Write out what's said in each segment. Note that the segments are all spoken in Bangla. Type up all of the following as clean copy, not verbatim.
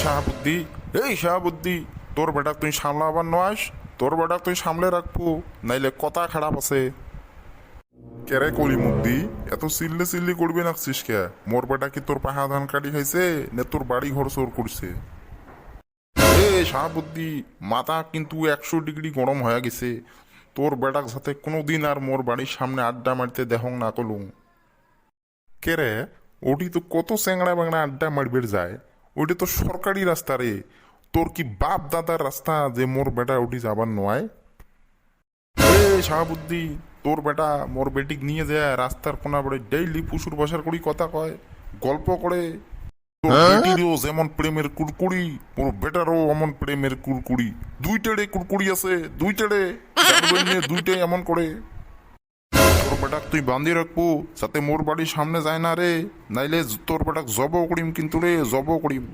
শাহাবুদ্দি, এই শাহাবুদ্দি, তোর বেটা তুই সামলাবার নয়। তোর বেটা তুই সামলে রাখবো, নাইলে কথা খারাপ আছে। কেরে কলিমুদ্দি, এত চিল্লি চিল্লি করবি নাকছিস কে? মোর বেটা কি তোর পাহা ধান কাটি খাইছে নে তোর বাড়ি ঘর চোর করছে? এ শাহাবুদ্দি, মাথা কিন্তু 100 ডিগ্রি গরম হয়ে গেছে। তোর বেটাক সাথে কোনোদিন আর মোর বাড়ির সামনে আড্ডা মারতে দেহং না কলুম। কেরে, ওটি তো কত চ্যাংড়া ব্যাংড়া আড্ডা মারবের যায়। ওইটা তো সরকারি রাস্তা রে। তোর কি বাপ দাদার রাস্তা যে মোর বেটা ওটি যাবার নয়? এ শাহাবুদ্দি, তোর বেটা মোর বেটিক নিয়ে যায় রাস্তার কোনা বড়ে ডেইলি ফুসুর বাসার করি কথা কয়, গল্প করে। তোর বেটিরও যেমন প্রেমের কুড়কুড়ি, মোর বেটারও অমন প্রেমের কুড়কুড়ি। দুইটারে কুড়কুড়ি আছে, দুইটারে দুইটাই এমন করে। তোর বেটাক তুই বান্ধি রাখবো যাতে মোর বাড়ির সামনে যায় না রে, নাইলে তোর বেটাক জব করিম কিন্তু রে, জব করিম।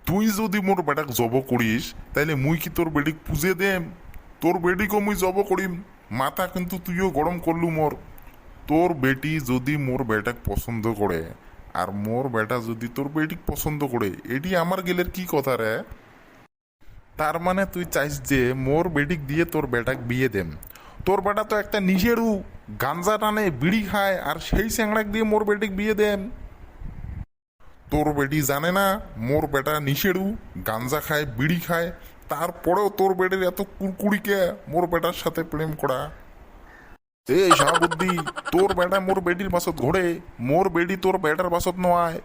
তুই যদি মোর বেটাক জব করিস তাইলে মুই কি তোর বেটিক পুজে দেম? তোর বেটিকেও মুই জব করিম। মাথা কিন্তু তুইও গরম করলু মোর। তোর বেটি যদি মোর বেটাক পছন্দ করে আর মোর বেটা যদি তোর বেটিক পছন্দ করে, এটি আমার গেলের কি কথা রে? তার মানে তুই চাইস যে মোর বেটিক দিয়ে তোর বেটাক বিয়ে দেম। তোর বেটা তো একটা নিজেরও গাঞ্জা টানে, বিড়ি খায়, আর সেই স্যাংড়াক দিয়ে মোর বেটিক বিয়ে দেম। তোর বেটি জানে না মোর বেটা নিষেড়ু, গাঞ্জা খায়, বিড়ি খায়, তারপরেও তোর বেটির এত কুড়কুড়িকে মোর বেটার সাথে প্রেম করা। এই শাহাবুদ্দি, তোর বেটা মোর বেটির বাসত ঘোরে, মোর বেটি তোর বেটার বাসত নয়।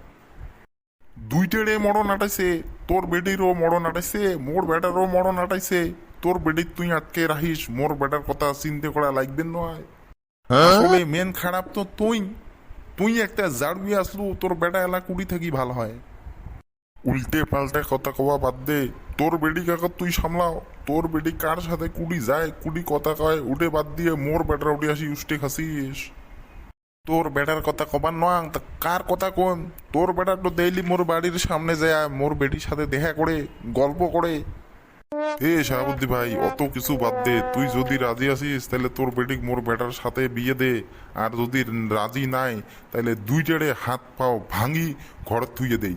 দুইটেরে মরণ আটাইছে, তোর বেটিরও মরণ আটাইছে, মোর বেটারও মরণ আটাইছে। তোর বেটিক তুই আটকে রাখিস, মোর বেটার কথা চিন্তা করা লাগবে নয়। আসলে মেন খারাপ তো তুই। তুই একটা জাড়ুই আসলু, তোর বেটা এলা কুড়ি থাকি ভালো হয়। উল্টে পাল্টে কথা কওয়া বাদ দে। তোর বেডি কাকা তুই সামলাও। তোর বেডি কার সাথে কুড়ি যায়, কুড়ি কথা কয়, উঠে বাদ দিয়ে মোর বেটার উঠে আসি উষ্টে খাসিস। তোর বেটার কথা কবার নয় তা কার কথা কোন? তোর বেটা তো ডেইলি মোর বাড়ির সামনে যায় মোর বেটির সাথে দেখা করে, গল্প করে। এ শাহাবুদ্দি ভাই, অত কিছু বাদ দে। তুই যদি রাজি আছিস তাহলে তোর বেটিক মোর বেটার সাথে বিয়ে দে। আর যদি রাজি নাই তাহলে দুইটারে হাত পাও ভাঙি ঘর থুইয়ে দেই।